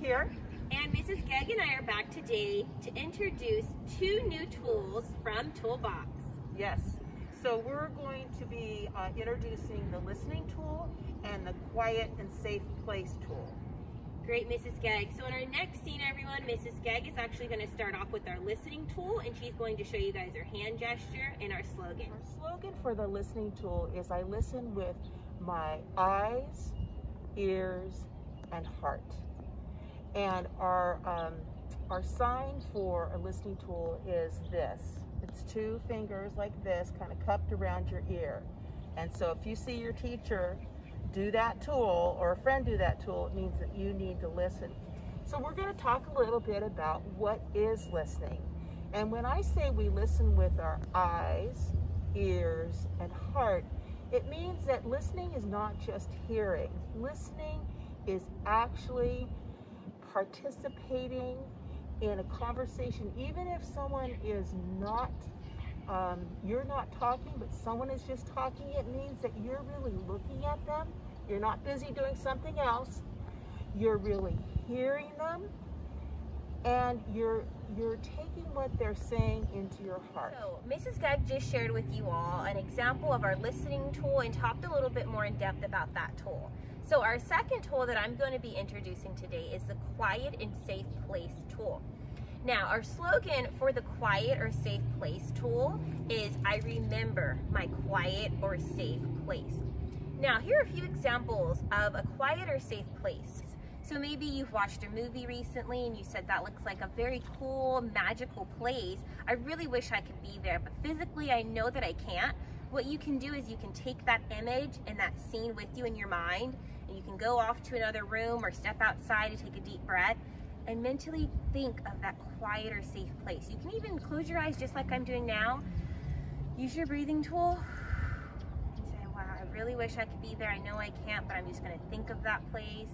here. And Mrs. Gegg and I are back today to introduce 2 new tools from Toolbox. Yes. So we're going to be introducing the listening tool and the quiet and safe place tool. Great, Mrs. Gegg. So in our next scene, everyone, Mrs. Gegg is actually going to start off with our listening tool, and she's going to show you guys her hand gesture and our slogan. Our slogan for the listening tool is I listen with my eyes, ears, and heart. And our sign for a listening tool is this. It's 2 fingers like this, kind of cupped around your ear. And so if you see your teacher do that tool, or a friend do that tool, it means that you need to listen. So we're going to talk a little bit about what is listening. And when I say we listen with our eyes, ears, and heart, it means that listening is not just hearing. Listening is actually participating in a conversation. Even if someone is not, you're not talking, but someone is just talking, it means that you're really looking at them. You're not busy doing something else. You're really hearing them, and you're taking what they're saying into your heart. So Mrs. Gegg just shared with you all an example of our listening tool and talked a little bit more in depth about that tool. So our second tool that I'm going to be introducing today is the Quiet and Safe Place tool. Now, our slogan for the Quiet or Safe Place tool is I remember my quiet or safe place. Now, here are a few examples of a quiet or safe place. So maybe you've watched a movie recently and you said that looks like a very cool, magical place. I really wish I could be there, but physically I know that I can't. What you can do is you can take that image and that scene with you in your mind, and you can go off to another room or step outside and take a deep breath and mentally think of that quiet or safe place. You can even close your eyes just like I'm doing now. Use your breathing tool and say, wow, I really wish I could be there. I know I can't, but I'm just gonna think of that place.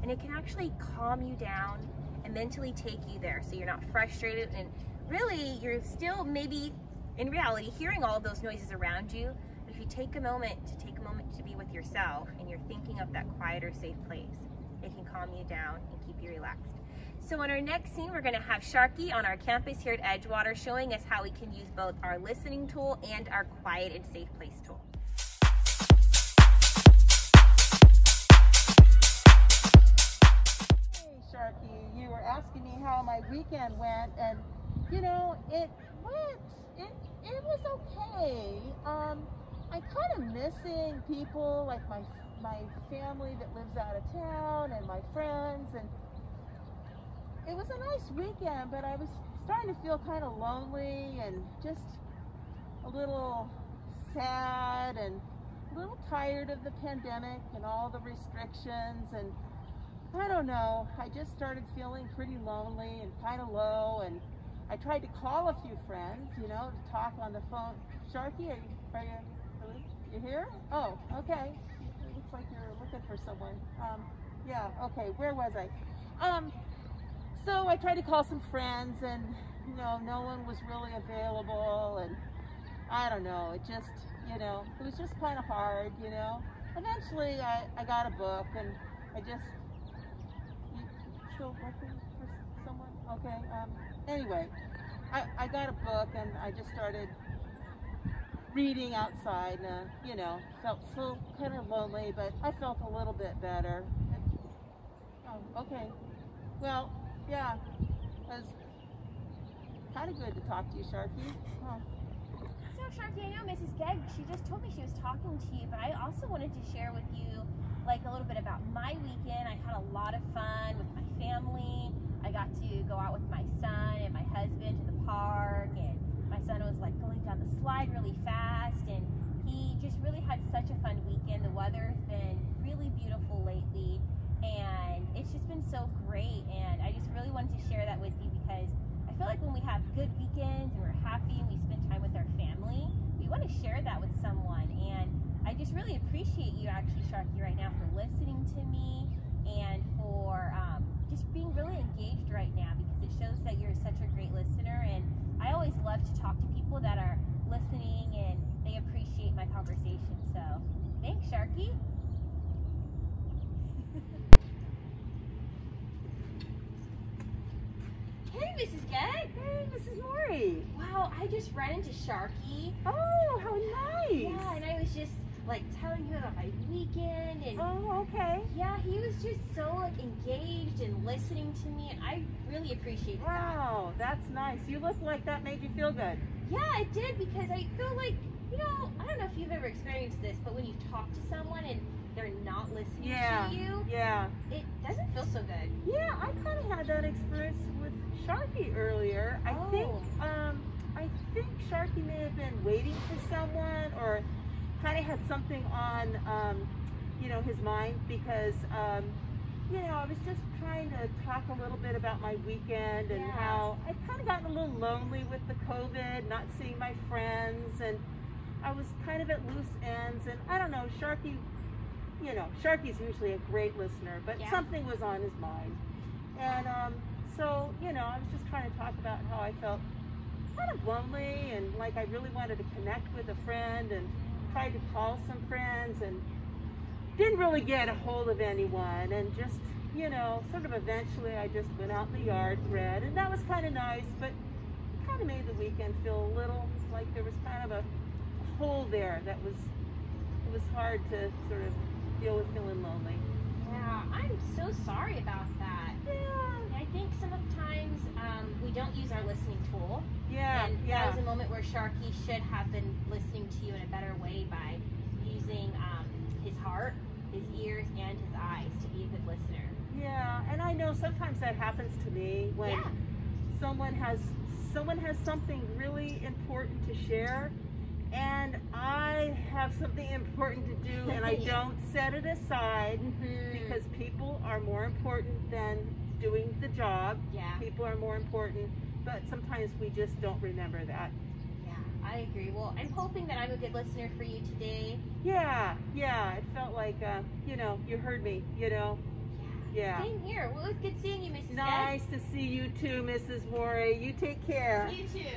And it can actually calm you down and mentally take you there so you're not frustrated, and really you're still maybe in reality hearing all of those noises around you. But if you take a moment to be with yourself and you're thinking of that quiet or safe place, it can calm you down and keep you relaxed. So in our next scene, we're going to have Sharky on our campus here at Edgewater showing us how we can use both our listening tool and our quiet and safe place tool. Hey Sharky, you were asking me how my weekend went, and you know, it was okay. I'm kind of missing people like my family that lives out of town and my friends, and it was a nice weekend, but I was starting to feel kind of lonely and just a little sad and a little tired of the pandemic and all the restrictions, and I don't know, I just started feeling pretty lonely and kind of low, and I tried to call a few friends, you know, to talk on the phone. Sharky, are you here? Oh, okay. It looks like you're looking for someone. Yeah, okay, where was I? So I tried to call some friends, and you know, no one was really available, and I don't know, it just, you know, it was just kind of hard, you know. Eventually I got a book, and I just, you still looking for someone? Okay, anyway, I got a book, and I just started reading outside, and you know, felt so kind of lonely, but I felt a little bit better. Oh, okay. Well, yeah, it was kind of good to talk to you, Sharky. Oh. So Sharky, I know Mrs. Gegg, she just told me she was talking to you, but I also wanted to share with you like a little bit about my weekend. I had a lot of fun with my family. I got to go out with my son and my husband to the park, and my son was like going down the slide really fast, and he just really had such a fun weekend. The weather's been really beautiful lately, and it's just been so great, and I just really wanted to share that with you because I feel like when we have good weekends and we're happy and we spend time with our family, we want to share that with someone. And I just really appreciate you actually, Sharky, right now for listening to me and for just being really engaged right now, because it shows that you're such a great listener. And I always love to talk to people that are listening and they appreciate my conversation. So thanks, Sharky. Mrs. Get. Hey, Mrs. Maury. Wow, I just ran into Sharky. Oh, how nice. Yeah, and I was just like telling you about my weekend, and Oh, okay. yeah, he was just so like engaged and listening to me, and I really appreciated that. Wow, that's nice. You look like that made you feel good. Yeah, it did, because I feel like, you know, I don't know if you've ever experienced this, but when you talk to someone and they're not listening to you, Yeah. it doesn't feel so good. Yeah, I kind of had that experience with Sharky earlier. I think Sharky may have been waiting for someone, or kind of had something on, his mind, because, I was just trying to talk a little bit about my weekend and Yeah. how I'd kind of gotten a little lonely with the COVID, not seeing my friends, and I was kind of at loose ends. And I don't know, Sharky, Sharky's usually a great listener, but Yeah. something was on his mind. And so, I was just trying to talk about how I felt kind of lonely, and like I really wanted to connect with a friend, and tried to call some friends and didn't really get a hold of anyone, and just, sort of eventually I just went out in the yard and read, and that was kind of nice, but it kind of made the weekend feel a little like there was kind of a hole there it was hard to sort of deal with feeling lonely. Yeah, I'm so sorry about that. Yeah. I think sometimes we don't use our listening tool. Yeah. And Yeah. that was a moment where Sharky should have been listening to you in a better way by using his heart, his ears, and his eyes to be a good listener. Yeah, and I know sometimes that happens to me when Yeah. someone has something really important to share, and I have something important to do, and I don't set it aside, because people are more important than doing the job. Yeah. People are more important, but sometimes we just don't remember that. Yeah, I agree. Well, I'm hoping that I'm a good listener for you today. Yeah, it felt like, you heard me, Yeah. Same here. Well, it was good seeing you, Mrs. Nice to see you too, Mrs. Maury. You take care. You too.